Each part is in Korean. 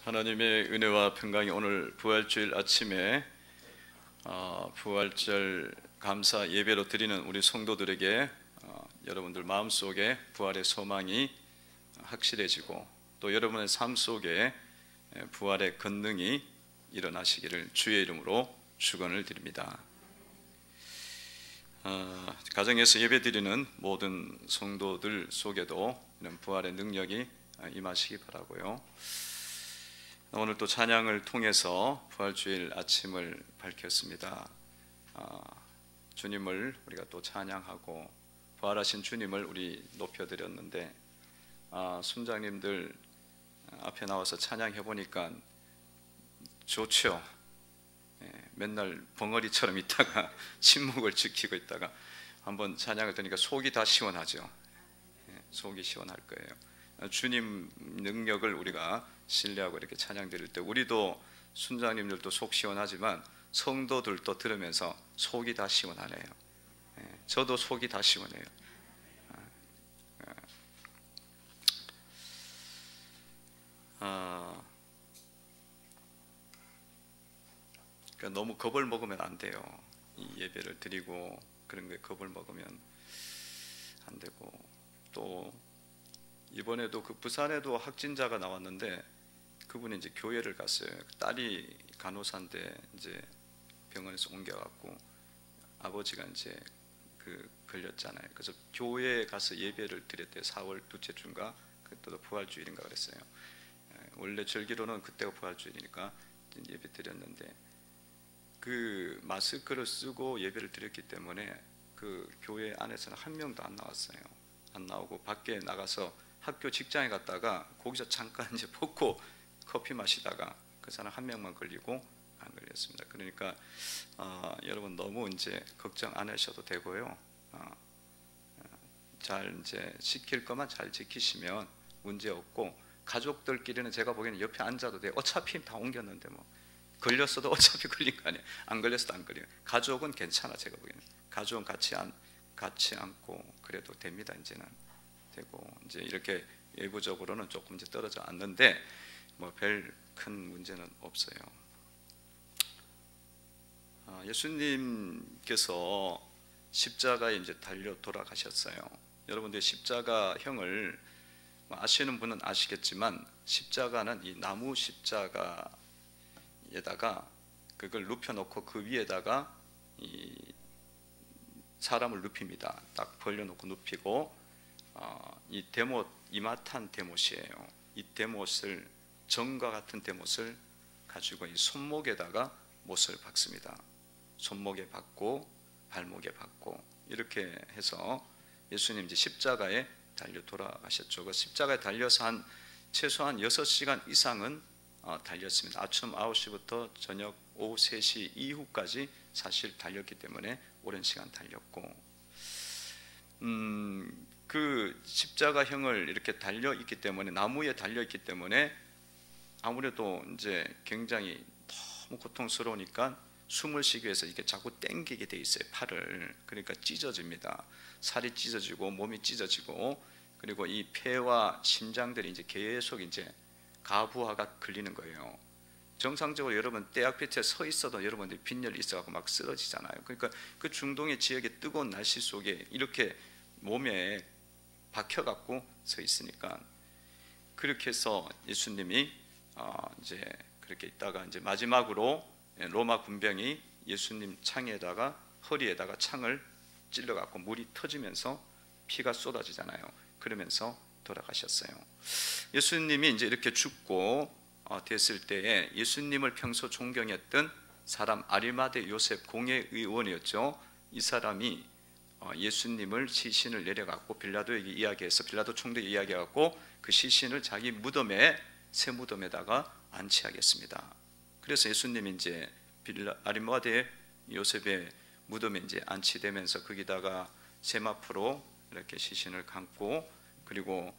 하나님의 은혜와 평강이 오늘 부활주일 아침에 부활절 감사 예배로 드리는 우리 성도들에게 여러분들 마음속에 부활의 소망이 확실해지고 또 여러분의 삶 속에 부활의 권능이 일어나시기를 주의 이름으로 축원을 드립니다. 가정에서 예배 드리는 모든 성도들 속에도 이런 부활의 능력이 임하시기 바라고요. 오늘 또 찬양을 통해서 부활주일 아침을 밝혔습니다. 주님을 우리가 또 찬양하고 부활하신 주님을 우리 높여드렸는데 순장님들 앞에 나와서 찬양해 보니까 좋죠. 맨날 벙어리처럼 있다가 침묵을 지키고 있다가 한번 찬양을 들으니까 속이 다 시원하죠. 속이 시원할 거예요. 주님 능력을 우리가 신뢰하고 이렇게 찬양 드릴 때 우리도 순장님들도 속 시원하지만 성도들도 들으면서 속이 다 시원하네요. 저도 속이 다 시원해요. 그러니까 너무 겁을 먹으면 안 돼요. 이 예배를 드리고 그런 거에 겁을 먹으면 안 되고, 또 이번에도 그 부산에도 확진자가 나왔는데 그분이 이제 교회를 갔어요. 딸이 간호사인데 이제 병원에서 옮겨갖고 아버지가 이제 걸렸잖아요. 그래서 교회에 가서 예배를 드렸대요. 4월 둘째 주인가 그때도 부활주일인가 그랬어요. 원래 절기로는 그때가 부활주일이니까 예배 드렸는데 그 마스크를 쓰고 예배를 드렸기 때문에 그 교회 안에서는 한 명도 안 나왔어요. 안 나오고 밖에 나가서 학교 직장에 갔다가 거기서 잠깐 이제 벗고 커피 마시다가 그 사람 한 명만 걸리고 안 걸렸습니다. 그러니까 여러분 너무 이제 걱정 안 하셔도 되고요. 잘 이제 지킬 것만 잘 지키시면 문제 없고, 가족들끼리는 제가 보기에는 옆에 앉아도 돼요. 어차피 다 옮겼는데 뭐 걸렸어도 어차피 걸린 거 아니에요. 안 걸렸어도 안 걸려요. 가족은 괜찮아. 제가 보기에는 가족은 같이 앉고 그래도 됩니다. 이제는 되고 이제 이렇게 외부적으로는 조금 이제 떨어져 앉는데 뭐 별 큰 문제는 없어요. 예수님께서 십자가에 이제 달려 돌아가셨어요. 여러분들 십자가형을 아시는 분은 아시겠지만 십자가는 이 나무 십자가에다가 그걸 눕혀놓고 그 위에다가 이 사람을 눕힙니다. 딱 벌려놓고 눕히고 이 데못, 이마탄 데못이에요. 이 데못을, 정과 같은 데못을 가지고 이 손목에다가 못을 박습니다. 손목에 박고 발목에 박고 이렇게 해서 예수님 이제 십자가에 달려 돌아가셨죠. 그 십자가에 달려서 최소한 6시간 이상은 달렸습니다. 아침 9시부터 저녁 오후 3시 이후까지 사실 달렸기 때문에 오랜 시간 달렸고, 그 십자가형을 이렇게 달려 있기 때문에, 나무에 달려 있기 때문에 아무래도 이제 굉장히 너무 고통스러우니까 숨을 쉬기 위해서 이게 자꾸 당기게 돼 있어요. 팔을. 그러니까 찢어집니다. 살이 찢어지고 몸이 찢어지고, 그리고 이 폐와 심장들이 이제 계속 이제 가부하가 걸리는 거예요. 정상적으로 여러분 대 앞에 서 있어도 여러분들이 빈혈이 있어갖고 막 쓰러지잖아요. 그러니까 그 중동의 지역의 뜨거운 날씨 속에 이렇게 몸에 박혀갖고 서 있으니까, 그렇게 해서 예수님이 이제 그렇게 있다가 이제 마지막으로 로마 군병이 예수님 창에다가 허리에다가 창을 찔러갖고 물이 터지면서 피가 쏟아지잖아요. 그러면서 돌아가셨어요. 예수님이 이제 이렇게 죽고 됐을 때에 예수님을 평소 존경했던 사람 아리마대 요셉 공회의원이었죠. 이 사람이 예수님을 시신을 내려갖고 빌라도에게 이야기해서 빌라도 총독에게 이야기해갖고 그 시신을 자기 무덤에, 새 무덤에다가 안치하겠습니다. 그래서 예수님이 이제 아리마대 요셉의 무덤에 이제 안치되면서 거기다가 세마포로 이렇게 시신을 감고, 그리고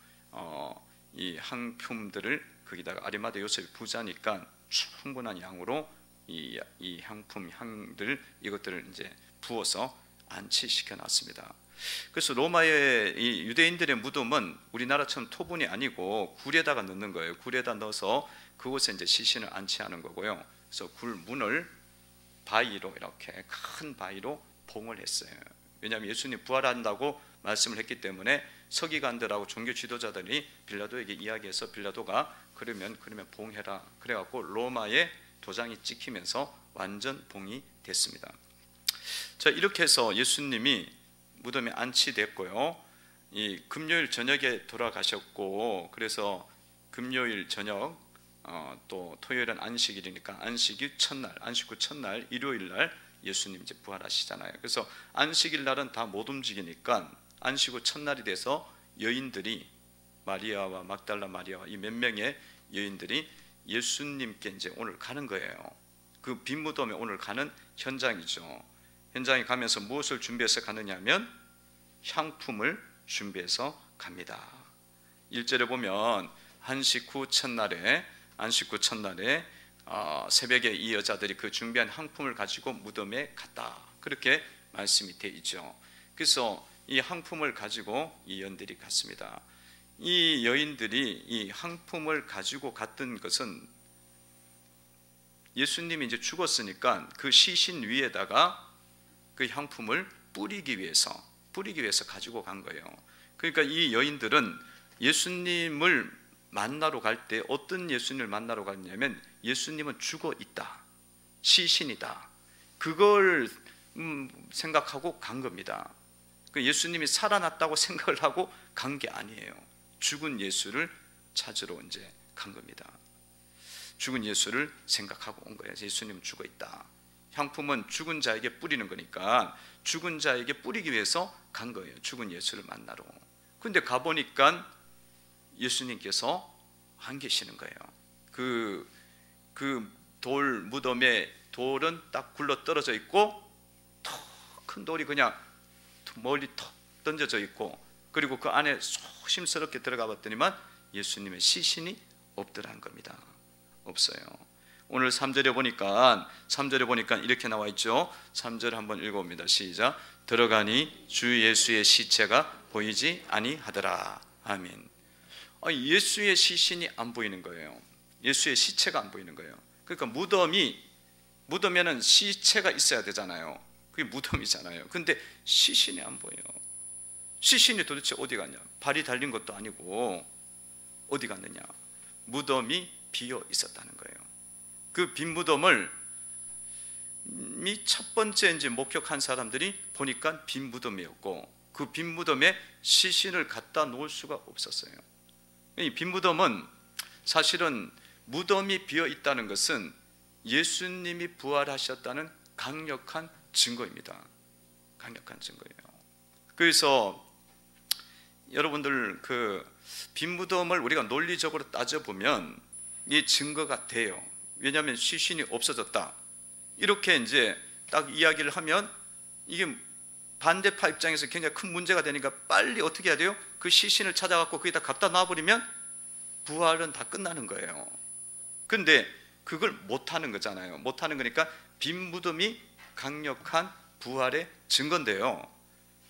이 향품들을 거기다가, 아리마대 요셉이 부자니까 충분한 양으로 이 향품, 향들 이것들을 이제 부어서 안치시켜 놨습니다. 그래서 로마의 이 유대인들의 무덤은 우리나라처럼 토분이 아니고 굴에다가 넣는 거예요. 굴에다 넣어서 그곳에 이제 시신을 안치하는 거고요. 그래서 굴문을 바위로, 이렇게 큰 바위로 봉을 했어요. 왜냐하면 예수님 부활한다고 말씀을 했기 때문에 서기관들하고 종교 지도자들이 빌라도에게 이야기해서 빌라도가 그러면 봉해라 그래갖고 로마에 도장이 찍히면서 완전 봉이 됐습니다. 자, 이렇게 해서 예수님이 무덤에 안치됐고요. 이 금요일 저녁에 돌아가셨고, 그래서 금요일 저녁 또 토요일은 안식일이니까 안식일 첫날, 안식 후 첫날 일요일 날 예수님 이제 부활하시잖아요. 그래서 안식일 날은 다 못 움직이니까 안식 후 첫날이 돼서 여인들이, 마리아와 막달라 마리아와 이 몇 명의 여인들이 예수님께 이제 오늘 가는 거예요. 그 빈 무덤에 오늘 가는 현장이죠. 현장에 가면서 무엇을 준비해서 가느냐면 향품을 준비해서 갑니다. 1절에 보면 안식 후 첫날에 새벽에 이 여자들이 그 준비한 향품을 가지고 무덤에 갔다, 그렇게 말씀이 되어 있죠. 그래서 이 향품을 가지고 이 여인들이 갔습니다. 이 여인들이 이 향품을 가지고 갔던 것은 예수님이 이제 죽었으니까 그 시신 위에다가 그 향품을 뿌리기 위해서 가지고 간 거예요. 그러니까 이 여인들은 예수님을 만나러 갈 때 어떤 예수님을 만나러 갔냐면 예수님은 죽어 있다, 시신이다, 그걸 생각하고 간 겁니다. 예수님이 살아났다고 생각을 하고 간 게 아니에요. 죽은 예수를 찾으러 이제 간 겁니다. 죽은 예수를 생각하고 온 거예요. 예수님은 죽어 있다. 향품은 죽은 자에게 뿌리는 거니까 죽은 자에게 뿌리기 위해서 간 거예요. 죽은 예수를 만나러. 근데 가보니까 예수님께서 안 계시는 거예요. 그 돌 무덤에 돌은 딱 굴러 떨어져 있고 더 큰 돌이 그냥 멀리 턱 던져져 있고, 그리고 그 안에 조심스럽게 들어가 봤더니만 예수님의 시신이 없더란 겁니다. 없어요. 오늘 3절에 보니까 이렇게 나와 있죠. 3절 한번 읽어봅니다. 시작. 들어가니 주 예수의 시체가 보이지 아니하더라. 아멘. 예수의 시신이 안 보이는 거예요. 예수의 시체가 안 보이는 거예요. 그러니까 무덤에는 시체가 있어야 되잖아요. 그게 무덤이잖아요. 근데 시신이 안 보여요. 시신이 도대체 어디 갔냐? 발이 달린 것도 아니고 어디 갔느냐? 무덤이 비어 있었다는 거예요. 그 빈 무덤을 첫 번째 이제 목격한 사람들이 보니까 빈 무덤이었고, 그 빈 무덤에 시신을 갖다 놓을 수가 없었어요. 이 빈 무덤은 사실은 무덤이 비어 있다는 것은 예수님이 부활하셨다는 강력한 증거입니다. 강력한 증거예요. 그래서 여러분들 그 빈 무덤을 우리가 논리적으로 따져보면 이 증거가 돼요. 왜냐하면 시신이 없어졌다, 이렇게 이제 딱 이야기를 하면 이게 반대파 입장에서 굉장히 큰 문제가 되니까 빨리 어떻게 해야 돼요? 그 시신을 찾아갖고 거기다 갖다 놔버리면 부활은 다 끝나는 거예요. 근데 그걸 못하는 거잖아요. 못하는 거니까 빈 무덤이 강력한 부활의 증거인데요.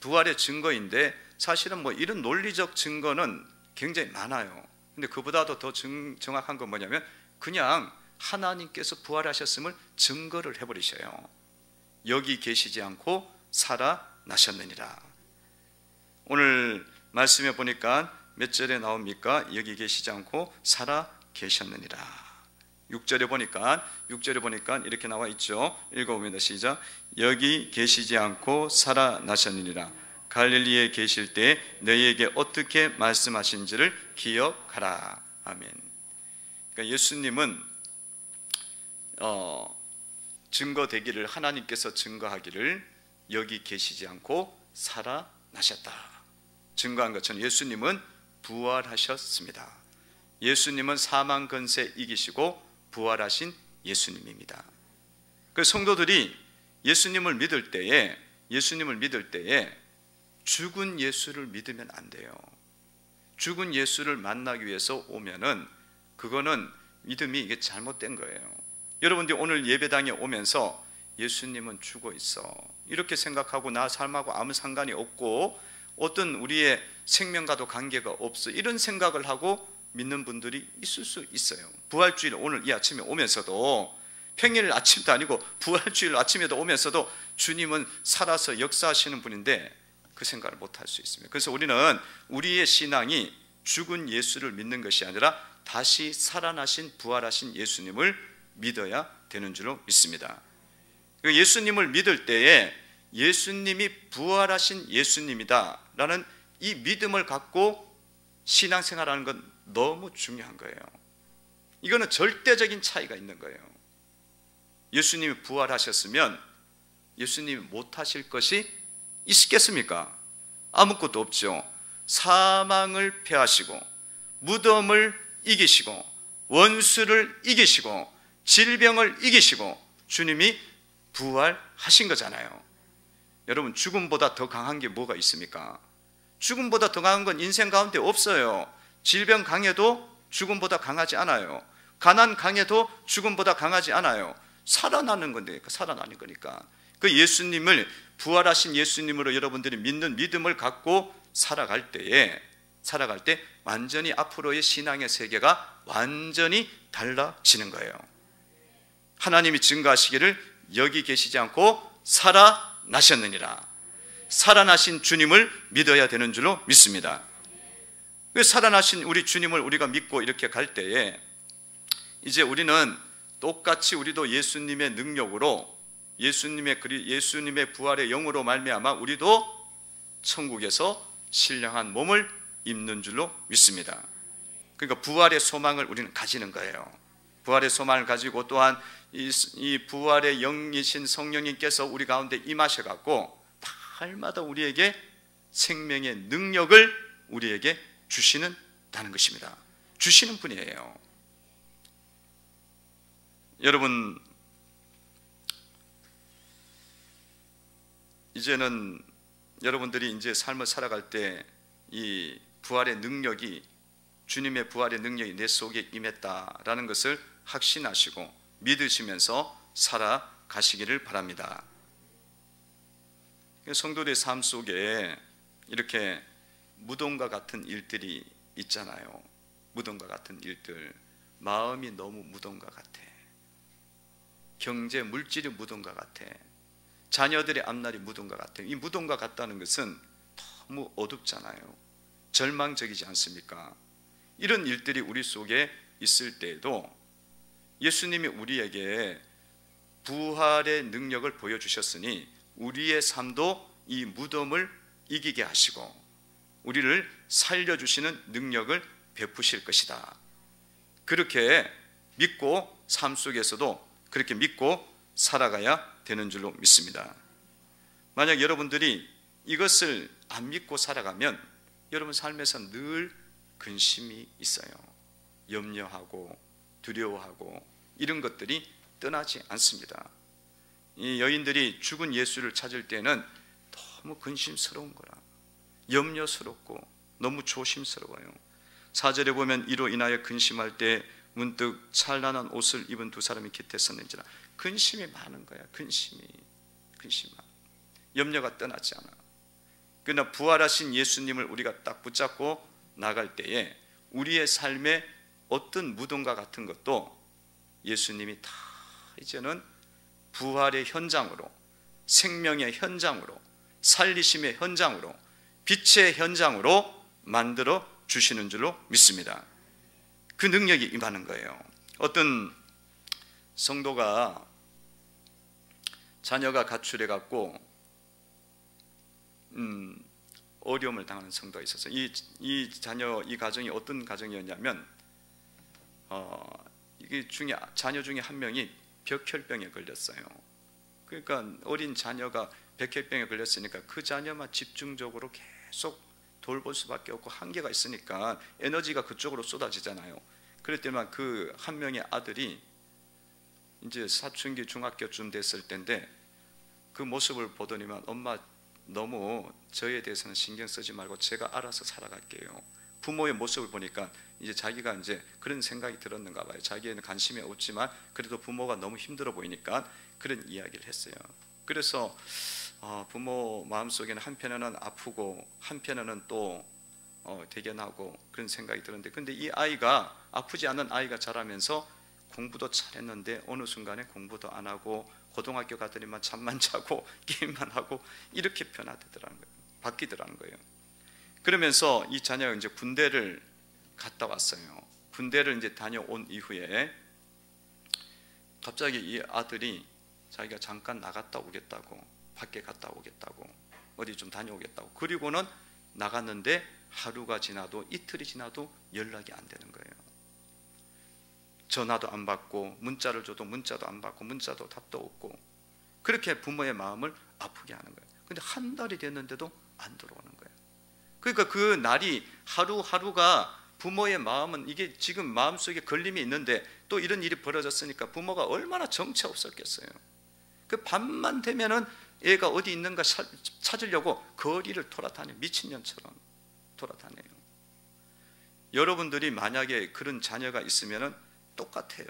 부활의 증거인데 사실은 뭐 이런 논리적 증거는 굉장히 많아요. 근데 그보다도 더 정확한 건 뭐냐면 그냥 하나님께서 부활하셨음을 증거를 해버리셔요. 여기 계시지 않고 살아나셨느니라. 오늘 말씀에 보니까 몇 절에 나옵니까? 여기 계시지 않고 살아 계셨느니라. 6절에 보니까 이렇게 나와 있죠. 읽어봅니다. 시작. 여기 계시지 않고 살아나셨느니라. 갈릴리에 계실 때 너희에게 어떻게 말씀하신지를 기억하라. 아멘. 그러니까 예수님은 증거되기를, 하나님께서 증거하기를 여기 계시지 않고 살아나셨다 증거한 것처럼 예수님은 부활하셨습니다. 예수님은 사망 권세 이기시고 부활하신 예수님입니다. 그 성도들이 예수님을 믿을 때에 죽은 예수를 믿으면 안 돼요. 죽은 예수를 만나기 위해서 오면은 그거는 믿음이 이게 잘못된 거예요. 여러분들이 오늘 예배당에 오면서 예수님은 죽어 있어 이렇게 생각하고 나 삶하고 아무 상관이 없고 어떤 우리의 생명과도 관계가 없어 이런 생각을 하고 믿는 분들이 있을 수 있어요. 부활주일 오늘 이 아침에 오면서도, 평일 아침도 아니고 부활주일 아침에도 오면서도 주님은 살아서 역사하시는 분인데 그 생각을 못할 수 있습니다. 그래서 우리는 우리의 신앙이 죽은 예수를 믿는 것이 아니라 다시 살아나신 부활하신 예수님을 믿어야 되는 줄로 믿습니다. 예수님을 믿을 때에 예수님이 부활하신 예수님이다 라는 이 믿음을 갖고 신앙생활하는 건 너무 중요한 거예요. 이거는 절대적인 차이가 있는 거예요. 예수님이 부활하셨으면 예수님이 못하실 것이 있겠습니까? 아무것도 없죠. 사망을 패하시고 무덤을 이기시고 원수를 이기시고 질병을 이기시고 주님이 부활하신 거잖아요. 여러분, 죽음보다 더 강한 게 뭐가 있습니까? 죽음보다 더 강한 건 인생 가운데 없어요. 질병 강해도 죽음보다 강하지 않아요. 가난 강해도 죽음보다 강하지 않아요. 살아나는 건데, 살아나는 거니까. 그 예수님을, 부활하신 예수님으로 여러분들이 믿는 믿음을 갖고 살아갈 때 완전히 앞으로의 신앙의 세계가 완전히 달라지는 거예요. 하나님이 증거하시기를 여기 계시지 않고 살아나셨느니라. 살아나신 주님을 믿어야 되는 줄로 믿습니다. 살아나신 우리 주님을 우리가 믿고 이렇게 갈 때에 이제 우리는 똑같이 우리도 예수님의 능력으로, 예수님의 부활의 영으로 말미암아 우리도 천국에서 신령한 몸을 입는 줄로 믿습니다. 그러니까 부활의 소망을 우리는 가지는 거예요. 부활의 소망을 가지고 또한 이 부활의 영이신 성령님께서 우리 가운데 임하셔갖고 날마다 우리에게 생명의 능력을 우리에게 주시는다는 것입니다. 주시는 분이에요. 여러분, 이제는 여러분들이 이제 삶을 살아갈 때 이 부활의 능력이, 주님의 부활의 능력이 내 속에 임했다라는 것을 확신하시고 믿으시면서 살아가시기를 바랍니다. 성도들의 삶 속에 이렇게 무덤과 같은 일들이 있잖아요. 무덤과 같은 일들. 마음이 너무 무덤과 같아. 경제, 물질이 무덤과 같아. 자녀들의 앞날이 무덤과 같아. 이 무덤과 같다는 것은 너무 어둡잖아요. 절망적이지 않습니까? 이런 일들이 우리 속에 있을 때에도 예수님이 우리에게 부활의 능력을 보여주셨으니 우리의 삶도 이 무덤을 이기게 하시고 우리를 살려주시는 능력을 베푸실 것이다. 그렇게 믿고 삶 속에서도 그렇게 믿고 살아가야 되는 줄로 믿습니다. 만약 여러분들이 이것을 안 믿고 살아가면 여러분 삶에서 늘 근심이 있어요. 염려하고 두려워하고 이런 것들이 떠나지 않습니다. 이 여인들이 죽은 예수를 찾을 때는 너무 근심스러운 거라. 염려스럽고 너무 조심스러워요. 4절에 보면 이로 인하여 근심할 때 문득 찬란한 옷을 입은 두 사람이 곁에 섰는지라. 근심이 많은 거야. 근심이 많아. 염려가 떠나지 않아. 그러나 부활하신 예수님을 우리가 딱 붙잡고 나갈 때에 우리의 삶에 어떤 무덤과 같은 것도 예수님이 다 이제는 부활의 현장으로, 생명의 현장으로, 살리심의 현장으로, 빛의 현장으로 만들어 주시는 줄로 믿습니다. 그 능력이 임하는 거예요. 어떤 성도가 자녀가 가출해 갖고 어려움을 당하는 성도가 있어서 이 가정이 어떤 가정이었냐면 이게 자녀 중에 한 명이 백혈병에 걸렸어요. 그러니까 어린 자녀가 백혈병에 걸렸으니까 그 자녀만 집중적으로 계속 돌볼 수밖에 없고 한계가 있으니까 에너지가 그쪽으로 쏟아지잖아요. 그럴 때만 그 한 명의 아들이 이제 사춘기 중학교쯤 됐을 때인데 그 모습을 보더니만 엄마 너무 저에 대해서는 신경 쓰지 말고 제가 알아서 살아갈게요. 부모의 모습을 보니까 이제 자기가 이제 그런 생각이 들었는가 봐요. 자기에는 관심이 없지만 그래도 부모가 너무 힘들어 보이니까 그런 이야기를 했어요. 그래서 부모 마음속에는 한편에는 아프고 한편에는 또 대견하고 그런 생각이 들었는데, 근데 이 아이가, 아프지 않은 아이가 자라면서 공부도 잘했는데 어느 순간에 공부도 안 하고 고등학교 가더니만 잠만 자고 게임만 하고 이렇게 변화되더라는 거예요. 바뀌더라는 거예요. 그러면서 이 자녀가 이제 군대를 갔다 왔어요. 군대를 이제 다녀온 이후에 갑자기 이 아들이 자기가 잠깐 나갔다 오겠다고, 밖에 갔다 오겠다고, 어디 좀 다녀오겠다고, 그리고는 나갔는데 하루가 지나도 이틀이 지나도 연락이 안 되는 거예요. 전화도 안 받고 문자를 줘도 문자도 안 받고 문자도 답도 없고, 그렇게 부모의 마음을 아프게 하는 거예요. 근데 한 달이 됐는데도 안 들어오는 거예요. 그러니까 그 날이 하루하루가 부모의 마음은, 이게 지금 마음속에 걸림이 있는데 또 이런 일이 벌어졌으니까 부모가 얼마나 정체 없었겠어요. 그 밤만 되면은 얘가 어디 있는가 찾으려고 거리를 돌아다녀, 미친년처럼 돌아다녀요. 여러분들이 만약에 그런 자녀가 있으면은 똑같아요.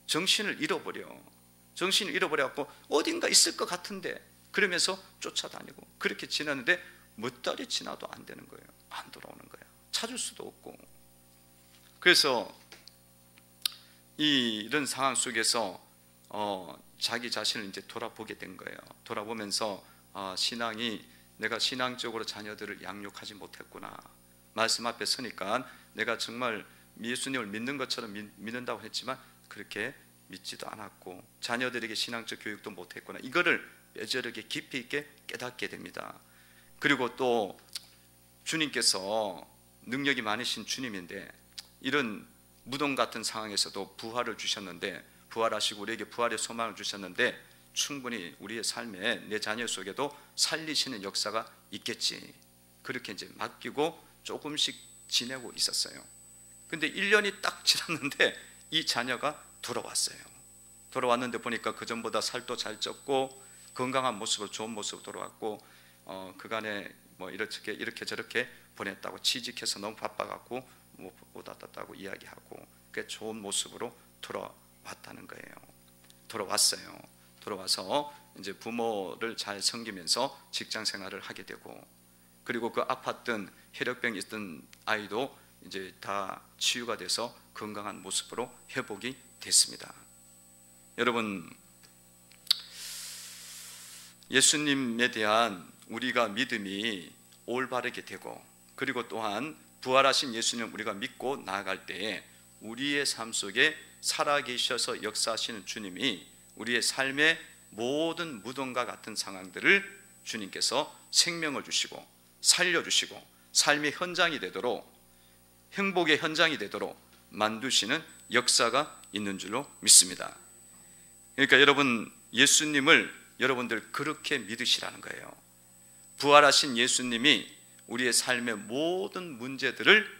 정신을 잃어버려갖고 어딘가 있을 것 같은데 그러면서 쫓아다니고, 그렇게 지났는데 몇 달이 지나도 안 되는 거예요. 안 돌아오는 거예요. 찾을 수도 없고. 그래서 이런 상황 속에서 자기 자신을 이제 돌아보게 된 거예요. 돌아보면서 신앙이, 내가 신앙적으로 자녀들을 양육하지 못했구나. 말씀 앞에 서니까 내가 정말 예수님을 믿는 것처럼 믿는다고 했지만 그렇게 믿지도 않았고 자녀들에게 신앙적 교육도 못했구나. 이거를 뼈저리게 깊이 있게 깨닫게 됩니다. 그리고 또 주님께서 능력이 많으신 주님인데 이런 무덤 같은 상황에서도 부활을 주셨는데, 부활하시고 우리에게 부활의 소망을 주셨는데 충분히 우리의 삶에 내 자녀 속에도 살리시는 역사가 있겠지. 그렇게 이제 맡기고 조금씩 지내고 있었어요. 근데 1년이 딱 지났는데 이 자녀가 돌아왔어요. 돌아왔는데 보니까 그전보다 살도 잘 쪘고 건강한 모습으로, 좋은 모습으로 돌아왔고 그간에 뭐 이렇게 저렇게 보냈다고, 취직해서 너무 바빠갖고 못 왔다고 이야기하고, 그 좋은 모습으로 돌아왔다는 거예요. 돌아왔어요. 돌아와서 이제 부모를 잘 섬기면서 직장 생활을 하게 되고, 그리고 그 아팠던 혈액병이 있던 아이도 이제 다 치유가 돼서 건강한 모습으로 회복이 됐습니다. 여러분, 예수님에 대한 우리가 믿음이 올바르게 되고, 그리고 또한 부활하신 예수님을 우리가 믿고 나아갈 때에 우리의 삶 속에 살아계셔서 역사하시는 주님이 우리의 삶의 모든 무덤과 같은 상황들을 주님께서 생명을 주시고 살려주시고 삶의 현장이 되도록, 행복의 현장이 되도록 만드시는 역사가 있는 줄로 믿습니다. 그러니까 여러분, 예수님을 여러분들 그렇게 믿으시라는 거예요. 부활하신 예수님이 우리의 삶의 모든 문제들을,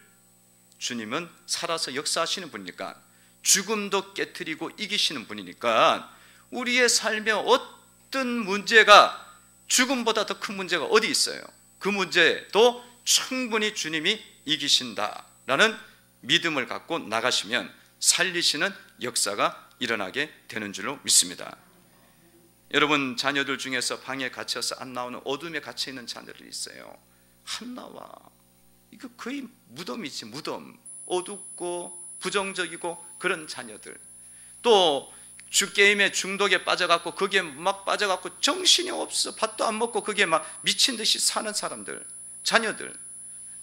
주님은 살아서 역사하시는 분이니까, 죽음도 깨트리고 이기시는 분이니까 우리의 삶의 어떤 문제가, 죽음보다 더 큰 문제가 어디 있어요? 그 문제도 충분히 주님이 이기신다라는 믿음을 갖고 나가시면 살리시는 역사가 일어나게 되는 줄로 믿습니다. 여러분, 자녀들 중에서 방에 갇혀서 안 나오는, 어둠에 갇혀 있는 자녀들이 있어요. 안 나와. 이거 거의 무덤이지, 무덤. 어둡고 부정적이고 그런 자녀들. 또 게임에 중독에 빠져갖고 거기에 막 빠져갖고 정신이 없어, 밥도 안 먹고 거기에 막 미친 듯이 사는 사람들, 자녀들.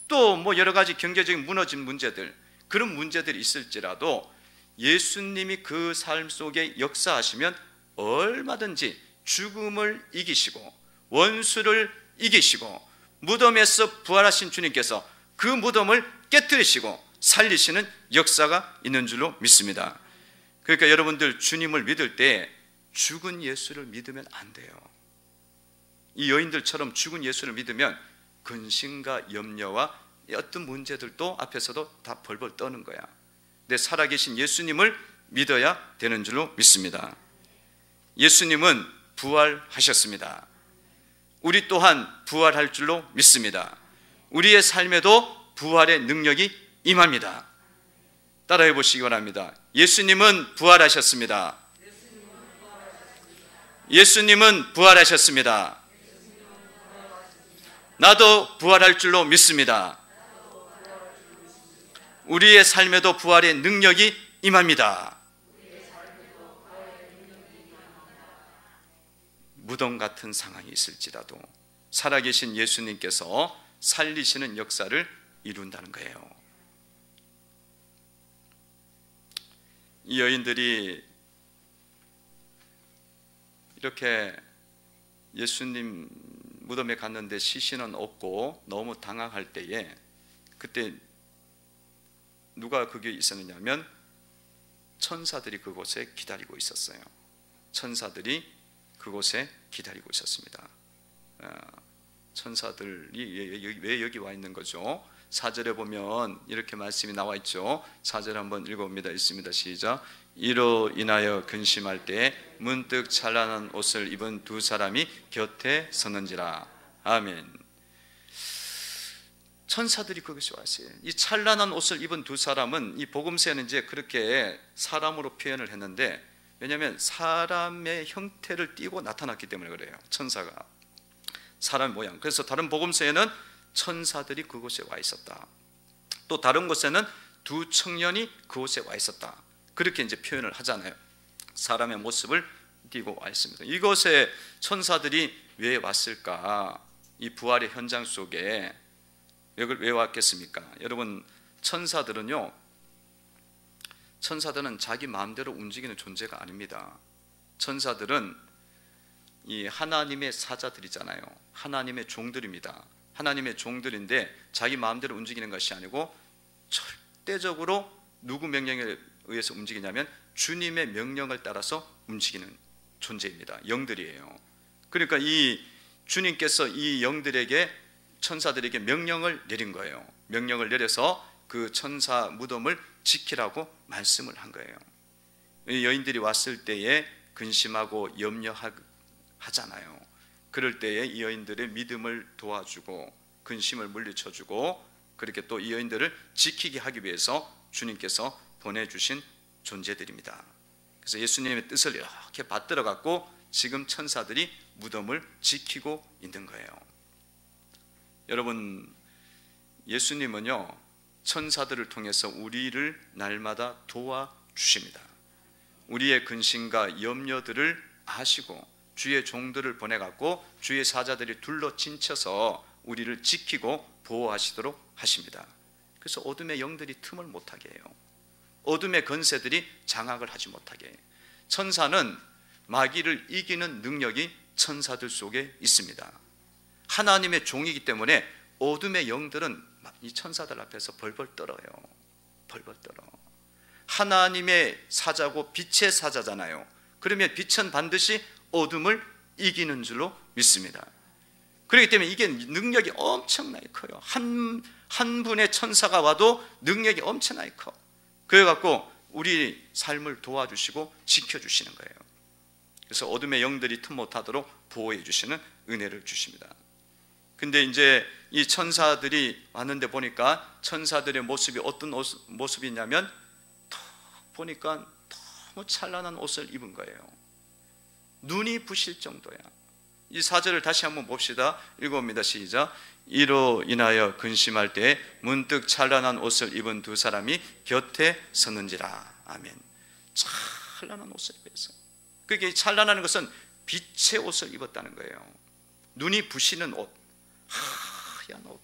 또 뭐 여러 가지 경제적인 무너진 문제들, 그런 문제들이 있을지라도 예수님이 그 삶 속에 역사하시면 얼마든지 죽음을 이기시고 원수를 이기시고 무덤에서 부활하신 주님께서 그 무덤을 깨뜨리시고 살리시는 역사가 있는 줄로 믿습니다. 그러니까 여러분들, 주님을 믿을 때 죽은 예수를 믿으면 안 돼요. 이 여인들처럼 죽은 예수를 믿으면 근심과 염려와 어떤 문제들도 앞에서도 다 벌벌 떠는 거야. 근데 살아계신 예수님을 믿어야 되는 줄로 믿습니다. 예수님은 부활하셨습니다. 우리 또한 부활할 줄로 믿습니다. 우리의 삶에도 부활의 능력이 임합니다. 따라해 보시기 바랍니다. 예수님은 부활하셨습니다. 예수님은 부활하셨습니다. 나도 부활할 줄로 믿습니다. 우리의 삶에도 부활의 능력이 임합니다. 무덤 같은 상황이 있을지라도 살아계신 예수님께서 살리시는 역사를 이룬다는 거예요. 이 여인들이 이렇게 예수님 무덤에 갔는데 시신은 없고 너무 당황할 때에, 그때 누가 거기에 있었느냐면 천사들이 그곳에 기다리고 있었어요. 천사들이 그곳에 기다리고 있었습니다. 천사들이 왜 여기 와 있는 거죠? 4절에 보면 이렇게 말씀이 나와 있죠. 4절 한번 읽어봅니다. 있습니다. 시작. 이로 인하여 근심할 때 문득 찬란한 옷을 입은 두 사람이 곁에 섰는지라. 아멘. 천사들이 거기서 왔어요. 이 찬란한 옷을 입은 두 사람은 이 복음서에는 이제 그렇게 사람으로 표현을 했는데, 왜냐하면 사람의 형태를 띠고 나타났기 때문에 그래요. 천사가 사람 모양. 그래서 다른 복음서에는 천사들이 그곳에 와 있었다. 또 다른 곳에는 두 청년이 그곳에 와 있었다. 그렇게 이제 표현을 하잖아요. 사람의 모습을 띠고 와 있습니다. 이곳에 천사들이 왜 왔을까? 이 부활의 현장 속에 왜 왔겠습니까? 여러분, 천사들은 자기 마음대로 움직이는 존재가 아닙니다. 천사들은 이 하나님의 사자들이잖아요. 하나님의 종들입니다. 하나님의 종들인데 자기 마음대로 움직이는 것이 아니고 절대적으로 누구 명령에 의해서 움직이냐면 주님의 명령을 따라서 움직이는 존재입니다. 영들이에요. 그러니까 이 주님께서 이 영들에게, 천사들에게 명령을 내린 거예요. 명령을 내려서 그 천사 무덤을 지키라고 말씀을 한 거예요. 이 여인들이 왔을 때에 근심하고 염려하잖아요. 그럴 때에 이 여인들의 믿음을 도와주고 근심을 물리쳐주고, 그렇게 또 이 여인들을 지키게 하기 위해서 주님께서 보내주신 존재들입니다. 그래서 예수님의 뜻을 이렇게 받들어 갖고 지금 천사들이 무덤을 지키고 있는 거예요. 여러분, 예수님은요 천사들을 통해서 우리를 날마다 도와주십니다. 우리의 근심과 염려들을 아시고 주의 종들을 보내갖고 주의 사자들이 둘러 진쳐서 우리를 지키고 보호하시도록 하십니다. 그래서 어둠의 영들이 틈을 못하게 해요. 어둠의 권세들이 장악을 하지 못하게 해요. 천사는 마귀를 이기는 능력이 천사들 속에 있습니다. 하나님의 종이기 때문에 어둠의 영들은 이 천사들 앞에서 벌벌 떨어요. 벌벌 떨어. 하나님의 사자고 빛의 사자잖아요. 그러면 빛은 반드시 어둠을 이기는 줄로 믿습니다. 그렇기 때문에 이게 능력이 엄청나게 커요. 한 분의 천사가 와도 능력이 엄청나게 커. 그래갖고 우리 삶을 도와주시고 지켜주시는 거예요. 그래서 어둠의 영들이 틈 못하도록 보호해 주시는 은혜를 주십니다. 근데 이제 이 천사들이 왔는데 보니까 천사들의 모습이 어떤 모습이냐면 보니까 너무 찬란한 옷을 입은 거예요. 눈이 부실 정도야. 이 4절을 다시 한번 봅시다. 읽어봅니다. 시작. 이로 인하여 근심할 때 문득 찬란한 옷을 입은 두 사람이 곁에 섰는지라. 아멘. 찬란한 옷을 입어서. 그게 찬란한 것은 빛의 옷을 입었다는 거예요. 눈이 부시는 옷, 하얀 옷,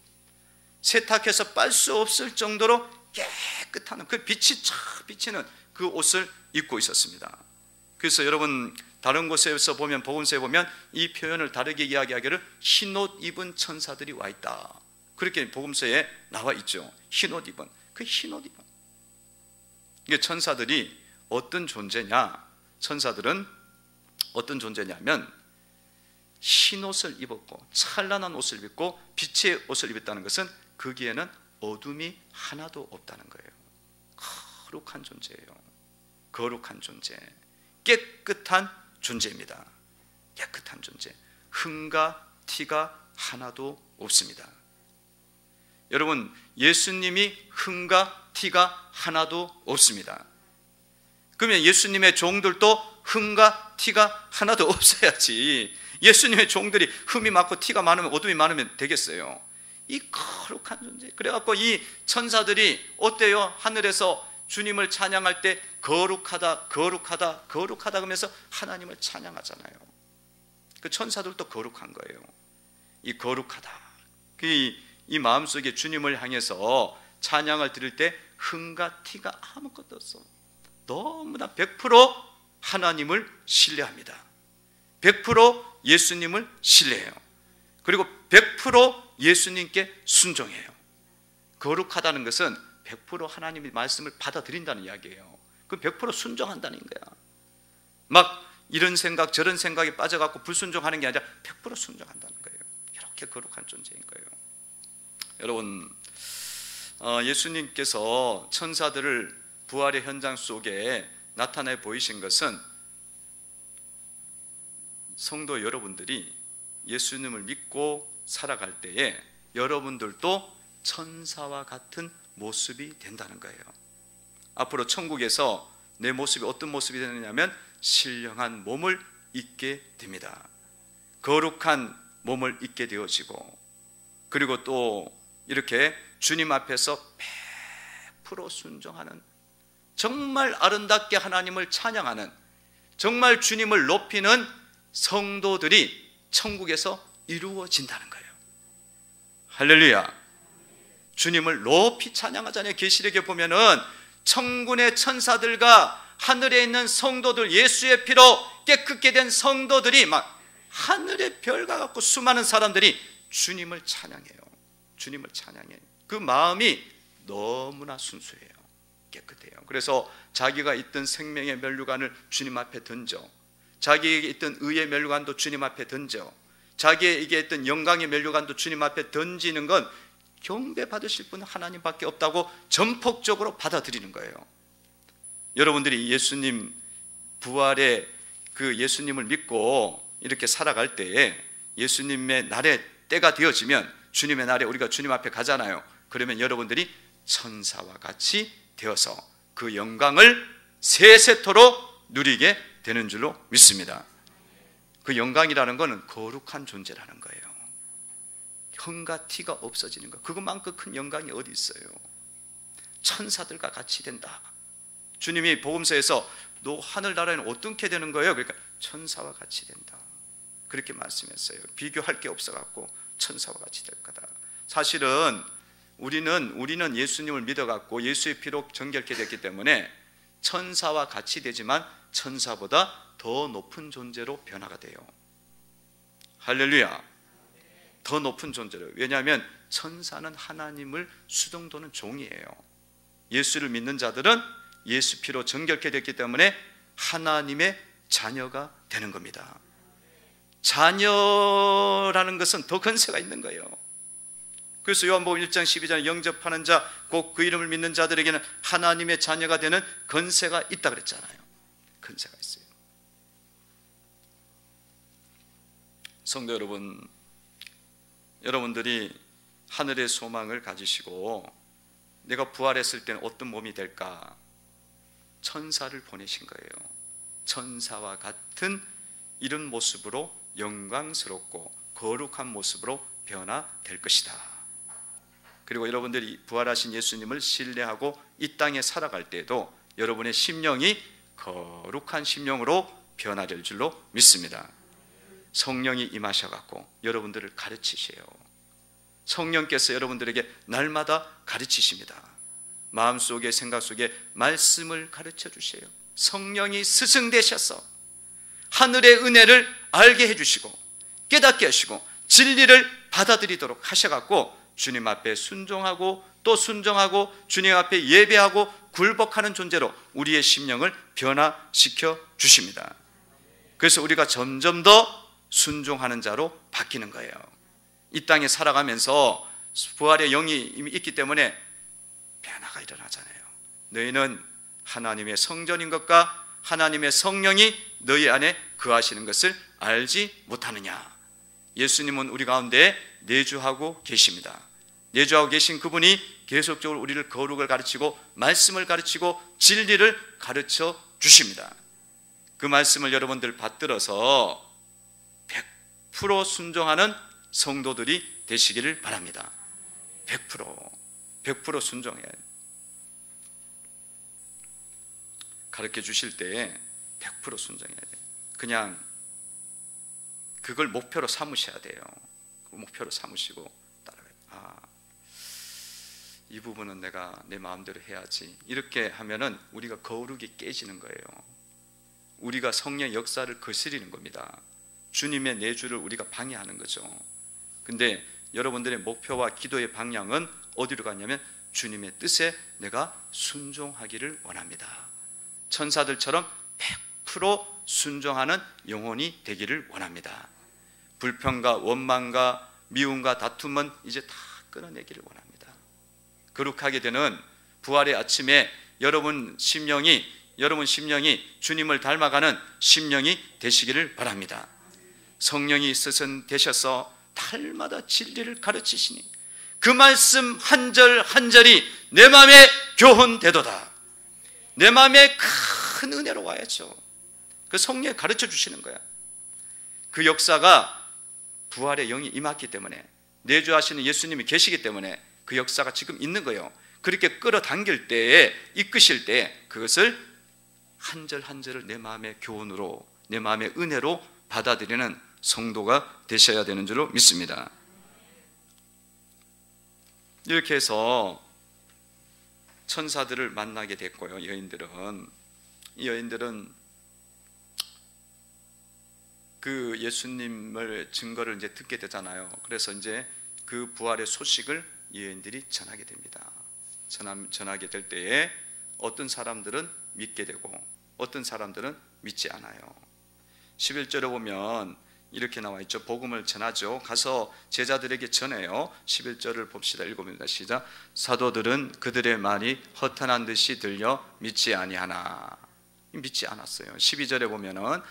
세탁해서 빨 수 없을 정도로 깨끗한 그 빛이 쫙 비치는 그 옷을 입고 있었습니다. 그래서 여러분 다른 곳에서 보면, 복음서에 보면 이 표현을 다르게 이야기하기를 흰옷 입은 천사들이 와 있다. 그렇게 복음서에 나와 있죠. 흰옷 입은, 그 흰옷 입은. 이게 천사들이 어떤 존재냐? 천사들은 어떤 존재냐면 흰옷을 입었고 찬란한 옷을 입고 빛의 옷을 입었다는 것은 거기에는 어둠이 하나도 없다는 거예요. 거룩한 존재예요. 거룩한 존재, 깨끗한 존재입니다. 깨끗한 존재, 흠과 티가 하나도 없습니다. 여러분, 예수님이 흠과 티가 하나도 없습니다. 그러면 예수님의 종들도 흠과 티가 하나도 없어야지. 예수님의 종들이 흠이 많고 티가 많으면, 어둠이 많으면 되겠어요? 이 거룩한 존재. 그래갖고 이 천사들이 어때요? 하늘에서 주님을 찬양할 때 거룩하다, 거룩하다, 거룩하다 그러면서 하나님을 찬양하잖아요. 그 천사들도 거룩한 거예요. 이 거룩하다, 이 마음속에 주님을 향해서 찬양을 드릴 때 흥과 티가 아무것도 없어. 너무나 100% 하나님을 신뢰합니다. 100% 예수님을 신뢰해요. 그리고 100% 예수님께 순종해요. 거룩하다는 것은 100% 하나님의 말씀을 받아들인다는 이야기예요. 그 100% 순종한다는 거야. 막 이런 생각 저런 생각에 빠져갖고 불순종하는 게 아니라 100% 순종한다는 거예요. 이렇게 거룩한 존재인 거예요. 여러분, 예수님께서 천사들을 부활의 현장 속에 나타내 보이신 것은 성도 여러분들이 예수님을 믿고 살아갈 때에 여러분들도 천사와 같은 모습이 된다는 거예요. 앞으로 천국에서 내 모습이 어떤 모습이 되느냐면 신령한 몸을 입게 됩니다. 거룩한 몸을 입게 되어지고, 그리고 또 이렇게 주님 앞에서 100% 순종하는, 정말 아름답게 하나님을 찬양하는, 정말 주님을 높이는 성도들이 천국에서 이루어진다는 거예요. 할렐루야. 주님을 높이 찬양하잖아요. 계시록에 보면은 천군의 천사들과 하늘에 있는 성도들, 예수의 피로 깨끗게 된 성도들이 막 하늘의 별과 같고 수많은 사람들이 주님을 찬양해요. 주님을 찬양해요. 그 마음이 너무나 순수해요. 깨끗해요. 그래서 자기가 있던 생명의 면류관을 주님 앞에 던져, 자기에게 있던 의의 면류관도 주님 앞에 던져, 자기에게 있던 영광의 면류관도 주님 앞에 던지는 건 경배 받으실 분은 하나님밖에 없다고 전폭적으로 받아들이는 거예요. 여러분들이 예수님 부활의 그 예수님을 믿고 이렇게 살아갈 때에 예수님의 날에 때가 되어지면, 주님의 날에 우리가 주님 앞에 가잖아요. 그러면 여러분들이 천사와 같이 되어서 그 영광을 세세토록 누리게 되는 줄로 믿습니다. 그 영광이라는 것은 거룩한 존재라는 거예요. 형과 티가 없어지는 것, 그것만큼 큰 영광이 어디 있어요. 천사들과 같이 된다. 주님이 복음서에서 너 하늘나라에는 어떻게 되는 거예요? 그러니까 천사와 같이 된다, 그렇게 말씀했어요. 비교할 게 없어갖고 천사와 같이 될 거다. 사실은 우리는 예수님을 믿어갖고 예수의 피로 정결케 됐기 때문에 천사와 같이 되지만 천사보다 더 높은 존재로 변화가 돼요. 할렐루야. 더 높은 존재로. 왜냐하면 천사는 하나님을 수동도는 종이에요. 예수를 믿는 자들은 예수 피로 정결케 됐기 때문에 하나님의 자녀가 되는 겁니다. 자녀라는 것은 더 권세가 있는 거예요. 그래서 요한복음 1장 12절에 영접하는 자, 곧 그 이름을 믿는 자들에게는 하나님의 자녀가 되는 권세가 있다 그랬잖아요. 권세가 있어요. 성도 여러분, 여러분들이 하늘의 소망을 가지시고 내가 부활했을 때는 어떤 몸이 될까? 천사를 보내신 거예요. 천사와 같은 이런 모습으로 영광스럽고 거룩한 모습으로 변화될 것이다. 그리고 여러분들이 부활하신 예수님을 신뢰하고 이 땅에 살아갈 때에도 여러분의 심령이 거룩한 심령으로 변화될 줄로 믿습니다. 성령이 임하셔갖고 여러분들을 가르치세요. 성령께서 여러분들에게 날마다 가르치십니다. 마음속에 생각 속에 말씀을 가르쳐 주세요. 성령이 스승 되셔서 하늘의 은혜를 알게 해주시고 깨닫게 하시고 진리를 받아들이도록 하셔갖고 주님 앞에 순종하고 또 순종하고 주님 앞에 예배하고 굴복하는 존재로 우리의 심령을 변화시켜 주십니다. 그래서 우리가 점점 더 순종하는 자로 바뀌는 거예요. 이 땅에 살아가면서 부활의 영이 있기 때문에 변화가 일어나잖아요. 너희는 하나님의 성전인 것과 하나님의 성령이 너희 안에 거하시는 것을 알지 못하느냐. 예수님은 우리 가운데 내주하고 계십니다. 내주하고 계신 그분이 계속적으로 우리를 거룩을 가르치고 말씀을 가르치고 진리를 가르쳐 주십니다. 그 말씀을 여러분들 받들어서 100% 순종하는 성도들이 되시기를 바랍니다. 100% 순종해야 돼요. 가르쳐 주실 때에 100% 순종해야 돼요. 그냥 그걸 목표로 삼으셔야 돼요. 목표로 삼으시고 따라가요. 이 부분은 내가 내 마음대로 해야지. 이렇게 하면은 우리가 거룩이 깨지는 거예요. 우리가 성령의 역사를 거스리는 겁니다. 주님의 내주를 우리가 방해하는 거죠. 근데 여러분들의 목표와 기도의 방향은 어디로 가냐면 주님의 뜻에 내가 순종하기를 원합니다. 천사들처럼 100% 순종하는 영혼이 되기를 원합니다. 불평과 원망과 미움과 다툼은 이제 다 끊어내기를 원합니다. 거룩하게 되는 부활의 아침에 여러분 심령이 주님을 닮아가는 심령이 되시기를 바랍니다. 성령이 되셔서 달마다 진리를 가르치시니 그 말씀 한 절 한 절이 내 마음에 교훈되도다. 내 마음에 큰 은혜로 와야죠. 그 성령이 가르쳐 주시는 거야. 그 역사가 부활의 영이 임했기 때문에, 내주하시는 예수님이 계시기 때문에 그 역사가 지금 있는 거예요. 그렇게 끌어당길 때에, 이끄실 때 그것을 한 절 한 절을 내 마음의 교훈으로, 내 마음의 은혜로 받아들이는 성도가 되셔야 되는 줄로 믿습니다. 이렇게 해서 천사들을 만나게 됐고요. 이 여인들은 그 예수님을 증거를 이제 듣게 되잖아요. 그래서 이제 그 부활의 소식을 이 여인들이 전하게 됩니다. 전하게 될 때에 어떤 사람들은 믿게 되고 어떤 사람들은 믿지 않아요. 11절에 보면 이렇게 나와 있죠. 복음을 전하죠. 가서 제자들에게 전해요. 11절을 봅시다. 읽어봅니다. 시작. 사도들은 그들의 말이 허탄한 듯이 들려 믿지 아니하나. 믿지 않았어요. 12절에 보면은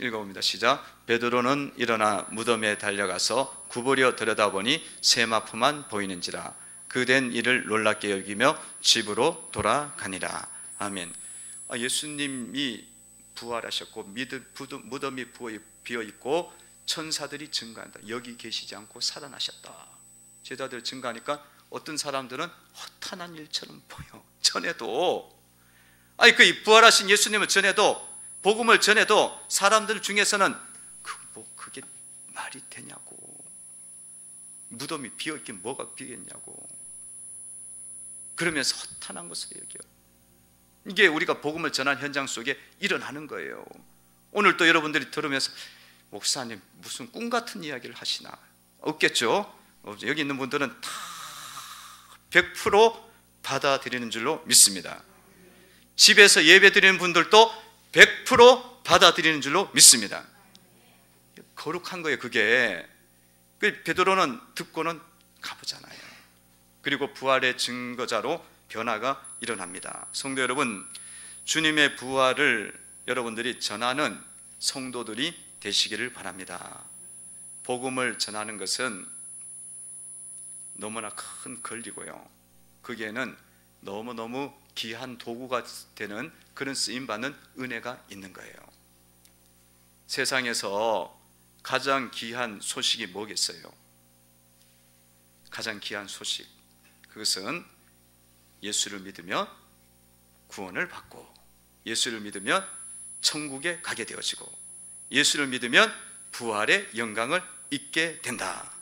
읽어봅니다. 시작. 베드로는 일어나 무덤에 달려가서 구부려 들여다보니 세마포만 보이는지라 그 된 일을 놀랍게 여기며 집으로 돌아가니라. 아멘. 예수님이 부활하셨고 무덤이 비어있고 천사들이 증거한다. 여기 계시지 않고 살아나셨다. 제자들 증거하니까 어떤 사람들은 허탄한 일처럼 보여. 전에도 그 부활하신 예수님을 전해도, 복음을 전해도 사람들 중에서는 그게 말이 되냐고, 무덤이 비어있긴 뭐가 비겠냐고 그러면서 허탄한 것으로 여겨요. 이게 우리가 복음을 전한 현장 속에 일어나는 거예요. 오늘 또 여러분들이 들으면서 목사님 무슨 꿈 같은 이야기를 하시나, 없겠죠? 여기 있는 분들은 다 100% 받아들이는 줄로 믿습니다. 집에서 예배 드리는 분들도 100% 받아들이는 줄로 믿습니다. 거룩한 거예요. 그게 베드로는 듣고는 가보잖아요. 그리고 부활의 증거자로 변화가 일어납니다. 성도 여러분, 주님의 부활을 여러분들이 전하는 성도들이 되시기를 바랍니다. 복음을 전하는 것은 너무나 큰 권리고요, 거기에는 너무너무 귀한 도구가 되는 그런 쓰임받는 은혜가 있는 거예요. 세상에서 가장 귀한 소식이 뭐겠어요? 가장 귀한 소식, 그것은 예수를 믿으며 구원을 받고, 예수를 믿으면 천국에 가게 되어지고, 예수를 믿으면 부활의 영광을 잊게 된다.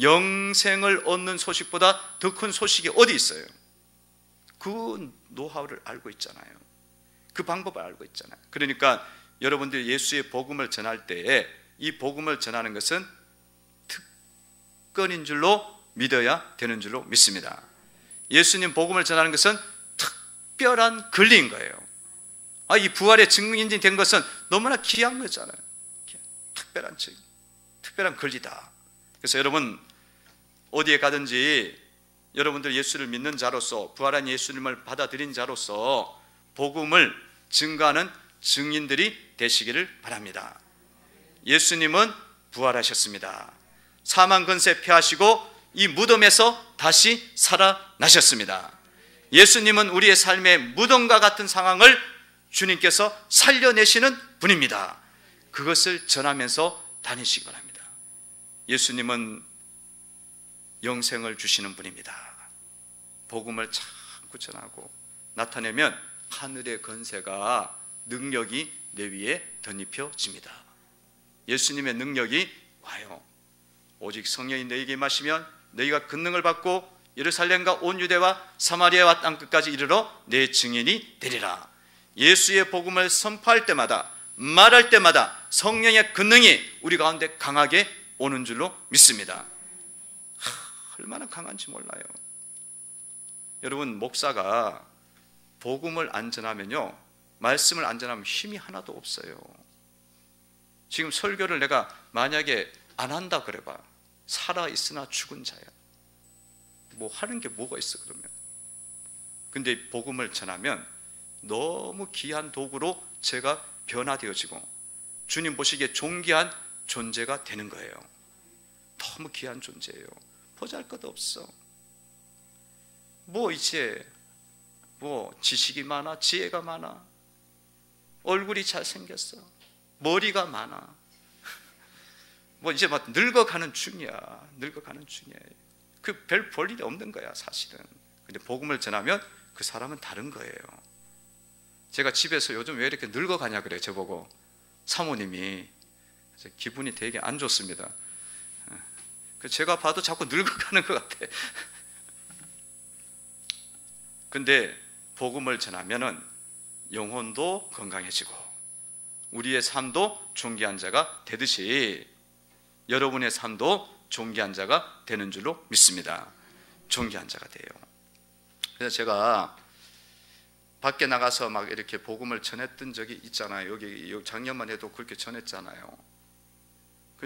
영생을 얻는 소식보다 더 큰 소식이 어디 있어요? 그 노하우를 알고 있잖아요. 그 방법을 알고 있잖아요. 그러니까 여러분들이 예수의 복음을 전할 때에 이 복음을 전하는 것은 특권인 줄로 믿어야 되는 줄로 믿습니다. 예수님 복음을 전하는 것은 특별한 권리인 거예요. 이 부활의 증인이 된 것은 너무나 귀한 거잖아요. 특별한 권리다. 그래서 여러분 어디에 가든지 여러분들 예수를 믿는 자로서, 부활한 예수님을 받아들인 자로서 복음을 증거하는 증인들이 되시기를 바랍니다. 예수님은 부활하셨습니다. 사망 권세 폐하시고 이 무덤에서 다시 살아나셨습니다. 예수님은 우리의 삶의 무덤과 같은 상황을 주님께서 살려내시는 분입니다. 그것을 전하면서 다니시기 바랍니다. 예수님은 영생을 주시는 분입니다. 복음을 자꾸 전하고 나타내면 하늘의 권세가 능력이 내 위에 덧입혀집니다. 예수님의 능력이 와요. 오직 성령이 너희에게 임하시면 너희가 권능을 받고 예루살렘과 온 유대와 사마리아와 땅끝까지 이르러 내 증인이 되리라. 예수의 복음을 선포할 때마다 말할 때마다 성령의 권능이 우리 가운데 강하게 오는 줄로 믿습니다. 얼마나 강한지 몰라요. 여러분, 목사가 복음을 안 전하면요, 말씀을 안 전하면 힘이 하나도 없어요. 지금 설교를 내가 만약에 안 한다 그래봐, 살아있으나 죽은 자야. 뭐 하는 게 뭐가 있어 그러면. 근데 복음을 전하면 너무 귀한 도구로 제가 변화되어지고 주님 보시기에 존귀한 존재가 되는 거예요. 너무 귀한 존재예요. 보잘것 없어. 뭐 이제 뭐 지식이 많아, 지혜가 많아, 얼굴이 잘생겼어, 머리가 많아, 뭐 이제 막 늙어가는 중이야. 늙어가는 중이야. 그 별 볼 일이 없는 거야 사실은. 근데 복음을 전하면 그 사람은 다른 거예요. 제가 집에서 요즘 왜 이렇게 늙어가냐 그래 저보고 사모님이. 기분이 되게 안 좋습니다. 제가 봐도 자꾸 늙어가는 것 같아. 근데 복음을 전하면은 영혼도 건강해지고 우리의 삶도 존귀한 자가 되듯이 여러분의 삶도 존귀한 자가 되는 줄로 믿습니다. 존귀한 자가 돼요. 그래서 제가 밖에 나가서 막 이렇게 복음을 전했던 적이 있잖아요. 여기 작년만 해도 그렇게 전했잖아요.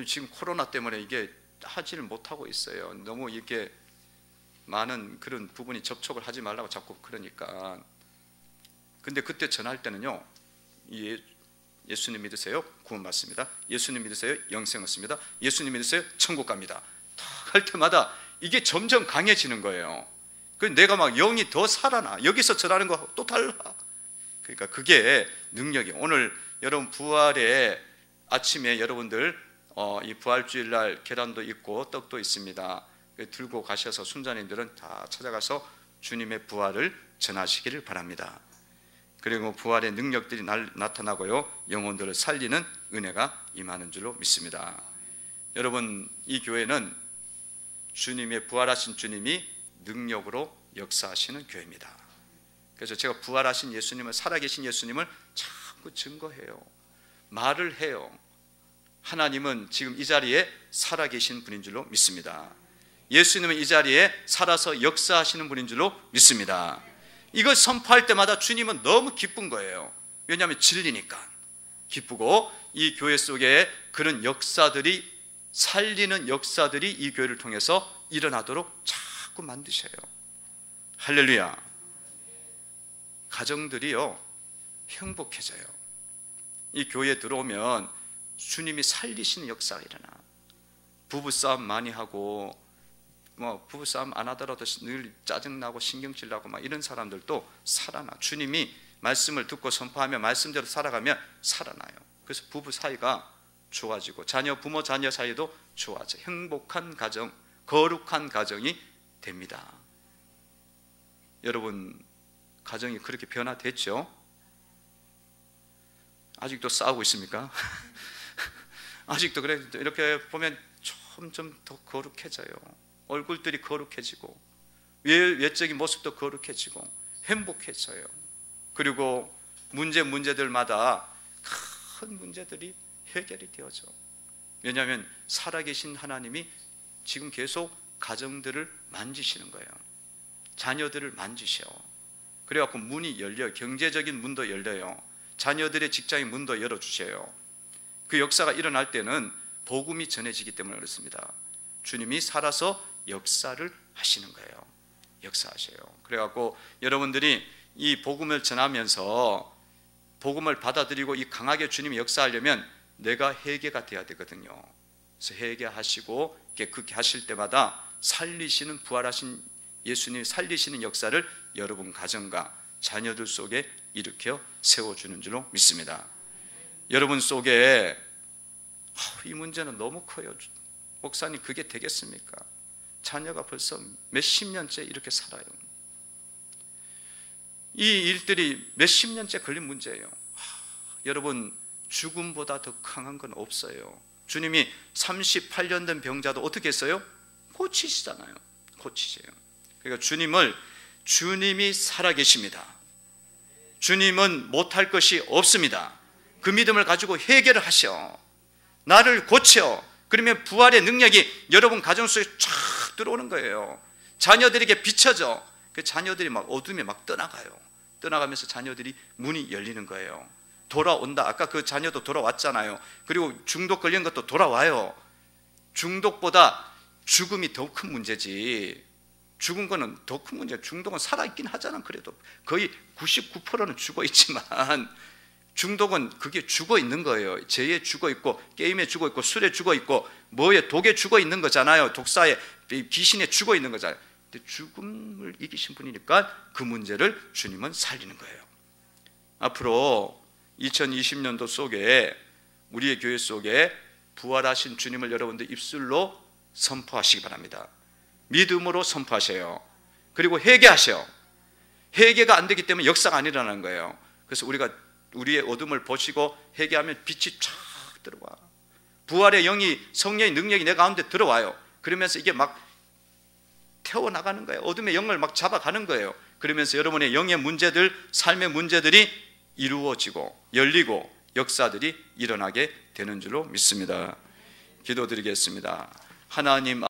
지금 코로나 때문에 이게 하지를 못하고 있어요. 너무 이렇게 많은 그런 부분이 접촉을 하지 말라고 자꾸 그러니까. 근데 그때 전할 때는요, 예수님 믿으세요? 구원 받습니다. 예수님 믿으세요? 영생 얻습니다. 예수님 믿으세요? 천국 갑니다. 탁 할 때마다 이게 점점 강해지는 거예요. 내가 막 영이 더 살아나. 여기서 전하는 거 또 달라. 그러니까 그게 능력이에요. 오늘 여러분 부활의 아침에 여러분들 이 부활주일날 계란도 있고 떡도 있습니다. 들고 가셔서 순자님들은 다 찾아가서 주님의 부활을 전하시기를 바랍니다. 그리고 부활의 능력들이 나타나고요, 영혼들을 살리는 은혜가 임하는 줄로 믿습니다. 여러분, 이 교회는 주님의 부활하신 주님이 능력으로 역사하시는 교회입니다. 그래서 제가 부활하신 예수님을, 살아계신 예수님을 자꾸 증거해요. 말을 해요. 하나님은 지금 이 자리에 살아계신 분인 줄로 믿습니다. 예수님은 이 자리에 살아서 역사하시는 분인 줄로 믿습니다. 이걸 선포할 때마다 주님은 너무 기쁜 거예요. 왜냐하면 진리니까 기쁘고, 이 교회 속에 그런 역사들이, 살리는 역사들이 이 교회를 통해서 일어나도록 자꾸 만드셔요. 할렐루야. 가정들이요 행복해져요. 이 교회에 들어오면 주님이 살리시는 역사가 일어나. 부부싸움 많이 하고 뭐 부부싸움 안 하더라도 늘 짜증나고 신경질나고 막 이런 사람들도 살아나. 주님이 말씀을 듣고 선포하며 말씀대로 살아가면 살아나요. 그래서 부부 사이가 좋아지고 부모 자녀 사이도 좋아져. 행복한 가정, 거룩한 가정이 됩니다. 여러분 가정이 그렇게 변화됐죠? 아직도 싸우고 있습니까? 아직도 그래. 이렇게 보면 점점 더 거룩해져요. 얼굴들이 거룩해지고 외적인 모습도 거룩해지고 행복해져요. 그리고 문제들마다 큰 문제들이 해결이 되어져. 왜냐하면 살아계신 하나님이 지금 계속 가정들을 만지시는 거예요. 자녀들을 만지셔. 그래갖고 문이 열려요. 경제적인 문도 열려요. 자녀들의 직장의 문도 열어주셔요. 그 역사가 일어날 때는 복음이 전해지기 때문에 그렇습니다. 주님이 살아서 역사를 하시는 거예요. 역사하셔요. 그래갖고 여러분들이 이 복음을 전하면서 복음을 받아들이고 이 강하게 주님이 역사하려면 내가 회개가 돼야 되거든요. 그래서 회개하시고 그렇게 하실 때마다 살리시는, 부활하신 예수님이 살리시는 역사를 여러분 가정과 자녀들 속에 일으켜 세워주는 줄로 믿습니다. 여러분 속에 이 문제는 너무 커요. 목사님 그게 되겠습니까? 자녀가 벌써 몇십 년째 이렇게 살아요. 이 일들이 몇십 년째 걸린 문제예요. 여러분, 죽음보다 더 강한 건 없어요. 주님이 38년 된 병자도 어떻게 했어요? 고치시잖아요. 고치세요. 그러니까 주님이 살아계십니다. 주님은 못할 것이 없습니다. 그 믿음을 가지고 해결을 하셔. 나를 고쳐. 그러면 부활의 능력이 여러분 가정 속에 쫙 들어오는 거예요. 자녀들에게 비춰져. 그 자녀들이 막 어둠에 막 떠나가요. 떠나가면서 자녀들이 문이 열리는 거예요. 돌아온다. 아까 그 자녀도 돌아왔잖아요. 그리고 중독 걸린 것도 돌아와요. 중독보다 죽음이 더 큰 문제지. 죽은 거는 더 큰 문제야. 중독은 살아있긴 하잖아. 그래도 거의 99%는 죽어있지만 중독은 그게 죽어있는 거예요. 죄에 죽어있고 게임에 죽어있고 술에 죽어있고 뭐에 독에 죽어있는 거잖아요. 독사에 귀신에 죽어있는 거잖아요. 근데 죽음을 이기신 분이니까 그 문제를 주님은 살리는 거예요. 앞으로 2020년도 속에 우리의 교회 속에 부활하신 주님을 여러분들 입술로 선포하시기 바랍니다. 믿음으로 선포하세요. 그리고 회개하세요. 회개가 안 되기 때문에 역사가 안 일어나는 거예요. 그래서 우리가 우리의 어둠을 보시고 회개하면 빛이 쫙 들어와. 부활의 영이, 성령의 능력이 내 가운데 들어와요. 그러면서 이게 막 태워나가는 거예요. 어둠의 영을 막 잡아가는 거예요. 그러면서 여러분의 영의 문제들, 삶의 문제들이 이루어지고 열리고 역사들이 일어나게 되는 줄로 믿습니다. 기도드리겠습니다. 하나님